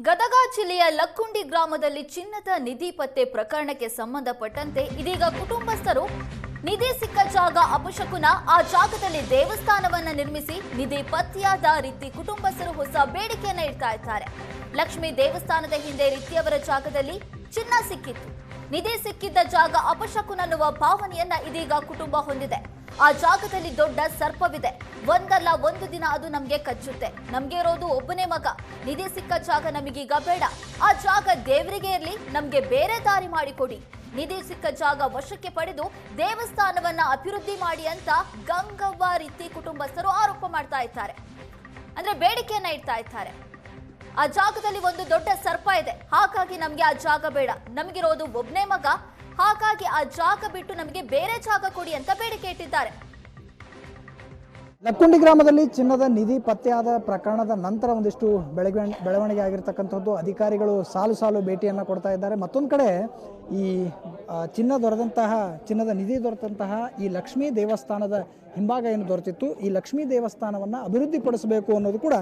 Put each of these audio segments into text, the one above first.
ಗದಗ ಜಿಲ್ಲೆಯ ಲಕ್ಕುಂಡಿ ಗ್ರಾಮದಲ್ಲಿ ಚಿನ್ನದ ನಿಧಿ ಪತ್ತೆ ಪ್ರಕರಣಕ್ಕೆ ಸಂಬಂಧಪಟ್ಟಂತೆ ಇದೀಗ ಕುಟುಂಬಸ್ಥರು ನಿಧಿ ಸಿಕ್ಕ ಜಾಗ ಅಪಶಕುನ ಆ ಜಾಗದಲ್ಲಿ ದೇವಸ್ಥಾನವನ್ನ ನಿರ್ಮಿಸಿ ನಿಧಿ ಪತ್ತೆಯಾದ ರೀತಿ ಕುಟುಂಬಸ್ಥರು ಹೊಸ ಬೇಡಿಕೆಯನ್ನ ಇಡ್ತಾ ಇದ್ದಾರೆ. ಲಕ್ಷ್ಮೀ ದೇವಸ್ಥಾನದ ಹಿಂದೆ ರೀತಿಯವರ ಜಾಗದಲ್ಲಿ ಚಿನ್ನ ಸಿಕ್ಕಿತ್ತು. ನಿಧಿ ಸಿಕ್ಕಿದ್ದ ಜಾಗ ಅಪಶಕುನನ್ನುವ ಭಾವನೆಯನ್ನ ಇದೀಗ ಕುಟುಂಬ ಹೊಂದಿದೆ. ಆ ಜಾಗದಲ್ಲಿ ದೊಡ್ಡ ಸರ್ಪವಿದೆ. ಒಂದಲ್ಲ ಒಂದು ದಿನ ಅದು ನಮ್ಗೆ ಕಚ್ಚುತ್ತೆ. ನಮ್ಗೆ ಇರೋದು ಒಬ್ಬನೇ ಮಗ. ನಿಧಿ ಸಿಕ್ಕ ಜಾಗ ನಮಗೀಗ ಬೇಡ. ಆ ಜಾಗ ದೇವರಿಗೆ ಇರಲಿ, ನಮ್ಗೆ ಬೇರೆ ದಾರಿ ಮಾಡಿಕೊಡಿ. ನಿಧಿ ಸಿಕ್ಕ ಜಾಗ ವಶಕ್ಕೆ ಪಡೆದು ದೇವಸ್ಥಾನವನ್ನ ಅಭಿವೃದ್ಧಿ ಮಾಡಿ ಅಂತ ಗಂಗವ್ವ ರೀತಿ ಕುಟುಂಬಸ್ಥರು ಆರೋಪ ಮಾಡ್ತಾ ಇದ್ದಾರೆ. ಅಂದ್ರೆ ಬೇಡಿಕೆಯನ್ನ ಇಡ್ತಾ ಇದ್ದಾರೆ. ಆ ಜಾಗದಲ್ಲಿ ಒಂದು ದೊಡ್ಡ ಸರ್ಪ ಇದೆ, ಹಾಗಾಗಿ ನಮ್ಗೆ ಆ ಜಾಗ ಬೇಡ. ನಮಗಿರೋದು ಒಬ್ಬನೇ ಮಗ, ಹಾಗಾಗಿ ಆ ಜಾಗ ಬಿಟ್ಟು ನಮಗೆ ಬೇರೆ ಜಾಗ ಕೊಡಿ ಅಂತ ಬೇಡಿಕೆ ಇಟ್ಟಿದ್ದಾರೆ. ಲಕ್ಕುಂಡಿ ಗ್ರಾಮದಲ್ಲಿ ಚಿನ್ನದ ನಿಧಿ ಪತ್ತೆಯಾದ ಪ್ರಕರಣದ ನಂತರ ಒಂದಿಷ್ಟು ಬೆಳವಣಿಗೆ ಆಗಿರ್ತಕ್ಕಂಥದ್ದು. ಅಧಿಕಾರಿಗಳು ಸಾಲು ಭೇಟಿಯನ್ನು ಕೊಡ್ತಾ ಇದ್ದಾರೆ. ಮತ್ತೊಂದು ಕಡೆ ಈ ಚಿನ್ನದ ನಿಧಿ ದೊರೆತಂತಹ ಈ ಲಕ್ಷ್ಮೀ ದೇವಸ್ಥಾನದ ಹಿಂಭಾಗ ಏನು ದೊರೆತಿತ್ತು, ಈ ಲಕ್ಷ್ಮೀ ದೇವಸ್ಥಾನವನ್ನು ಅಭಿವೃದ್ಧಿಪಡಿಸಬೇಕು ಅನ್ನೋದು ಕೂಡ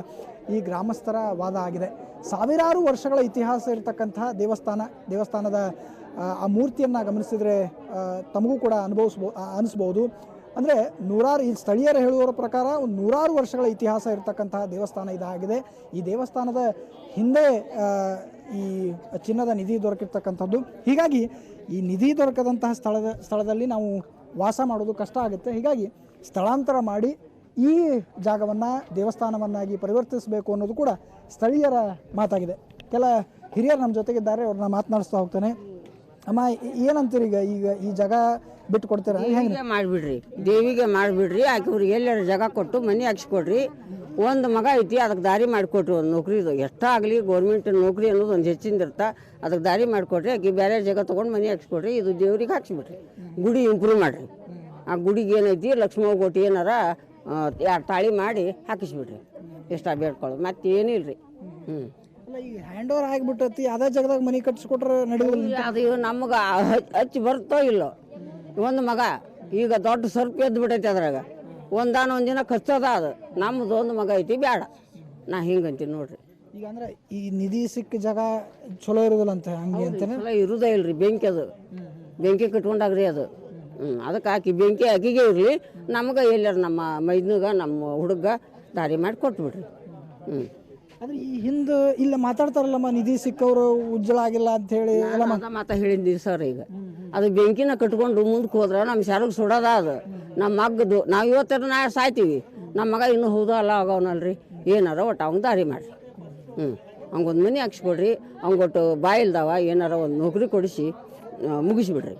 ಈ ಗ್ರಾಮಸ್ಥರ ವಾದ ಆಗಿದೆ. ಸಾವಿರಾರು ವರ್ಷಗಳ ಇತಿಹಾಸ ಇರತಕ್ಕಂತಹ ದೇವಸ್ಥಾನದ ಆ ಮೂರ್ತಿಯನ್ನು ಗಮನಿಸಿದರೆ ತಮಗೂ ಕೂಡ ಅನಿಸ್ಬೋದು. ಅಂದರೆ ಈ ಸ್ಥಳೀಯರು ಹೇಳುವವರ ಪ್ರಕಾರ ಒಂದು 100 ವರ್ಷಗಳ ಇತಿಹಾಸ ಇರತಕ್ಕಂತಹ ದೇವಸ್ಥಾನ ಇದಾಗಿದೆ. ಈ ದೇವಸ್ಥಾನದ ಹಿಂದೆ ಈ ಚಿನ್ನದ ನಿಧಿ ದೊರಕಿರ್ತಕ್ಕಂಥದ್ದು. ಹೀಗಾಗಿ ಈ ನಿಧಿ ದೊರಕದಂತಹ ಸ್ಥಳದಲ್ಲಿ ನಾವು ವಾಸ ಮಾಡೋದು ಕಷ್ಟ ಆಗುತ್ತೆ. ಹೀಗಾಗಿ ಸ್ಥಳಾಂತರ ಮಾಡಿ ಈ ಜಾಗವನ್ನು ದೇವಸ್ಥಾನವನ್ನಾಗಿ ಪರಿವರ್ತಿಸಬೇಕು ಅನ್ನೋದು ಕೂಡ ಸ್ಥಳೀಯರ ಮಾತಾಗಿದೆ. ಕೆಲ ಹಿರಿಯರು ನಮ್ಮ ಜೊತೆಗಿದ್ದಾರೆ, ಅವ್ರನ್ನ ಮಾತನಾಡಿಸ್ತಾ ಹೋಗ್ತಾನೆ. ಅಮ್ಮ, ಏನಂತೀರಿ ಈಗ ಈ ಜಾಗ ಬಿಟ್ಟು ಕೊಡ್ತೀರಾ? ಹೆಂಗೆ ಮಾಡಿಬಿಡ್ರಿ, ದೇವಿಗೆ ಮಾಡಿಬಿಡ್ರಿ. ಆಕೆವ್ರಿಗೆ ಎಲ್ಲರ ಜಾಗ ಕೊಟ್ಟು ಮನೆ ಹಾಕ್ಸ್ಕೊಡ್ರಿ. ಒಂದು ಮಗ ಐತಿ, ಅದಕ್ಕೆ ದಾರಿ ಮಾಡಿಕೊಟ್ರಿ. ಒಂದು ನೌಕರಿದು ಎಷ್ಟಾಗಲಿ ಗೌರ್ಮೆಂಟ್ ನೌಕರಿ ಅನ್ನೋದು ಒಂದು ಹೆಚ್ಚಿಂದಿರ್ತ, ಅದಕ್ಕೆ ದಾರಿ ಮಾಡಿಕೊಡ್ರಿ. ಆಕೆ ಬೇರೆ ಜಾಗ ತೊಗೊಂಡು ಮನೆ ಹಾಕ್ಸ್ಕೊಡ್ರಿ. ಇದು ದೇವ್ರಿಗೆ ಹಾಕ್ಸ್ಬಿಡ್ರಿ. ಗುಡಿ ಇಂಪ್ರೂವ್ ಮಾಡಿರಿ. ಆ ಗುಡಿಗೆ ಏನೈತಿ ಲಕ್ಷ್ಮವ್ವ ಗೋಟಿ ಏನಾರ 2 ತಾಳಿ ಮಾಡಿ ಹಾಕಿಸ್ಬಿಡ್ರಿ. ಇಷ್ಟ ಬೇಡ್ಕೊಳ್ಳೋದು, ಮತ್ತೇನಿಲ್ಲ ರೀ. ಈಗ ಹ್ಯಾಂಡ್ ಓವರ್ ಆಗಿಬಿಟ್ಟತಿ, ಅದೇ ಜಾಗದಾಗ ಮನೆ ಕಟ್ಟಿಸ್ಕೊಟ್ರೆ ನಡೆಯೋದಿಲ್ಲ. ಅದು ನಮ್ಗೆ ಹಚ್ಚಿ ಬರ್ತೋ ಇಲ್ಲೋ. ಒಂದು ಮಗ ಈಗ ದೊಡ್ಡ ಸ್ವಲ್ಪ ಎದ್ದು ಬಿಟ್ಟೈತಿ. ಅದ್ರಾಗ ಒಂದಿನ ಕಚ್ಚೋದ. ಅದು ನಮ್ಮದು ಒಂದು ಮಗ ಐತಿ, ಬೇಡ. ನಾ ಹಿಂಗಂತೀನಿ ನೋಡ್ರಿ. ಈಗ ಅಂದ್ರೆ ಈ ನಿಧಿ ಸಿಕ್ಕ ಜಾಗ ಚಲೋ ಇರೋದಿಲ್ಲ ಅಂತ ಹಂಗೆ ಅಂತಾನೆ. ಚಲೋ ಇರುದೇ ಇಲ್ರಿ. ಬೆಂಕಿ ಅದು ಬೆಂಕಿ ಕಟ್ಕೊಂಡಾಗ್ರಿ ಅದು. ಅದಕ್ಕೆ ಹಾಕಿ ಬೆಂಕಿ ಆಕಿಗೆ ಇರಲಿ, ನಮ್ಗೆ ಎಲ್ಲರ ನಮ್ಮ ಮೈದ್ನಗ ನಮ್ಮ ಹುಡುಗ ದಾರಿ ಮಾಡಿ ಕೊಟ್ಬಿಡ್ರಿ. ಆದ್ರೆ ಈ ಹಿಂದೆ ಇಲ್ಲ ಮಾತಾಡ್ತಾರಲ್ಲಮ್ಮ, ನಿಧಿ ಸಿಕ್ಕವರು ಉಜ್ಜಲ ಆಗಿಲ್ಲ ಅಂತ ಹೇಳಿ ಎಲ್ಲ ಮಾತಾ ಹೇಳಿದ್ದೀವಿ ಸರ್. ಈಗ ಅದು ಬೆಂಕಿನ ಕಟ್ಕೊಂಡು ಮುಂದಕ್ಕೆ ಹೋದ್ರೆ ನಮ್ಮ ಶಾಲೆಗೆ ಸುಡೋದ. ಅದು ನಮ್ಮ ಮಗದು ನಾವು ಇವತ್ತರ ನಾ ಸಾಯ್ತೀವಿ. ನಮ್ಮ ಮಗ ಇನ್ನೂ ಹೌದು ಅಲ್ಲ ಆಗವನಲ್ರಿ. ಏನಾರ ಒಟ್ಟು ಅವ್ನ ದಾರಿ ಮಾಡಿರಿ. ಹಂಗೊಂದು ಮನೆ ಹಾಕ್ಸ್ಕೊಡ್ರಿ. ಅವ್ಗೊಟ್ಟು ಬಾಯಿಲ್ದಾವ ಏನಾರ ಒಂದು ನೌಕರಿ ಕೊಡಿಸಿ ಮುಗಿಸ್ಬಿಡ್ರಿ.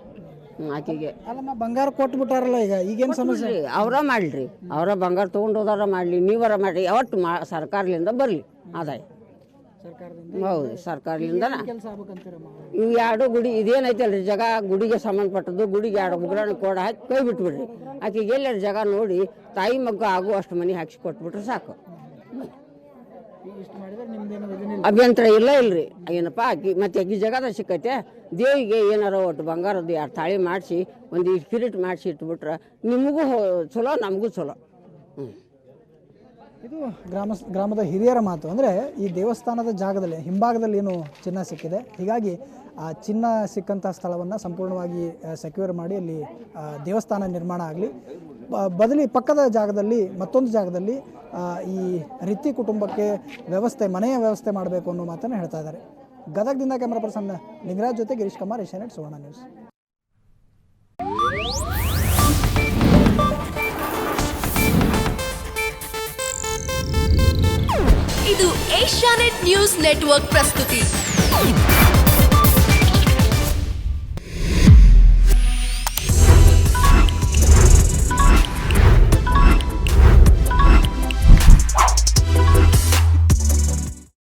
ಆಕೆಗೆ ಅಲ್ಲಮ್ಮ, ಬಂಗಾರ ಕೊಟ್ಬಿಟ್ಟಾರಲ್ಲ, ಈಗೇನು ಸಮಸ್ಯೆ? ಅವರ ಮಾಡ್ರಿ. ಅವರ ಬಂಗಾರ ತೊಗೊಂಡು ಹೋದಾರ ಮಾಡಲಿ, ನೀವರ ಮಾಡಿರಿ. ಒಟ್ಟು ಸರ್ಕಾರದಿಂದ ಬರಲಿ ಆದಾಯ. ಹೌದು, ಸರ್ಕಾರದಿಂದ ಇವು 2 ಗುಡಿ ಇದೇನೈತಲ್ರಿ ಜಾಗ, ಗುಡಿಗೆ ಸಂಬಂಧಪಟ್ಟದ್ದು. ಗುಡಿಗೆ 2 ಉಗ್ರಾಣ ಕೋಡ ಹಾಕಿ ಕೈ ಬಿಟ್ಬಿಡ್ರಿ. ಆಕೆಗೆ ಎಲ್ಲರ ಜಾಗ ನೋಡಿ ತಾಯಿ ಮಗ್ಗ ಆಗುವಷ್ಟು ಮನೆ ಹಾಕ್ಸಿ ಕೊಟ್ಬಿಟ್ರೆ ಸಾಕು. ಅಭ್ಯಂತರ ಇಲ್ರಿ. ಏನಪ್ಪ ಮತ್ತೆ ಅಕ್ಕಿ ಜಾಗದ ಸಿಕ್ಕೈತೆ. ದೇವಿಗೆ ಏನಾರ ಒಟ್ಟು ಬಂಗಾರದ್ದು 2 ತಾಳಿ ಮಾಡಿಸಿ ಒಂದು ಕಿರೀಟ್ ಮಾಡಿಸಿ ಇಟ್ಬಿಟ್ರೆ ನಿಮಗೂ ಚಲೋ, ನಮಗೂ ಚಲೋ. ಇದು ಗ್ರಾಮದ ಹಿರಿಯರ ಮಾತು. ಅಂದರೆ ಈ ದೇವಸ್ಥಾನದ ಜಾಗದಲ್ಲಿ ಹಿಂಭಾಗದಲ್ಲಿ ಏನು ಚಿನ್ನ ಸಿಕ್ಕಿದೆ, ಹೀಗಾಗಿ ಆ ಚಿನ್ನ ಸಿಕ್ಕಂಥ ಸ್ಥಳವನ್ನು ಸಂಪೂರ್ಣವಾಗಿ ಸೆಕ್ಯೂರ್ ಮಾಡಿ ಅಲ್ಲಿ ದೇವಸ್ಥಾನ ನಿರ್ಮಾಣ ಆಗಲಿ, ಬದಲಿ ಪಕ್ಕದ ಜಾಗದಲ್ಲಿ ಮತ್ತೊಂದು ಜಾಗದಲ್ಲಿ ಈ ರೀತಿ ಕುಟುಂಬಕ್ಕೆ ಮನೆಯ ವ್ಯವಸ್ಥೆ ಮಾಡಬೇಕು ಅನ್ನೋ ಮಾತನ್ನು ಹೇಳ್ತಾ ಇದ್ದಾರೆ. ಗದಗದಿಂದ ಕ್ಯಾಮ್ರಾ ಪರ್ಸನ್ ಲಿಂಗರಾಜ್ ಜೊತೆ ಗಿರೀಶ್ ಕುಮಾರ್, ಏಷ್ಯಾನೆಟ್ ಸುವರ್ಣ ನ್ಯೂಸ್. ಇದು ಏಷ್ಯಾನೆಟ್ ನ್ಯೂಸ್ ನೆಟ್ವರ್ಕ್ ಪ್ರಸ್ತುತಿ.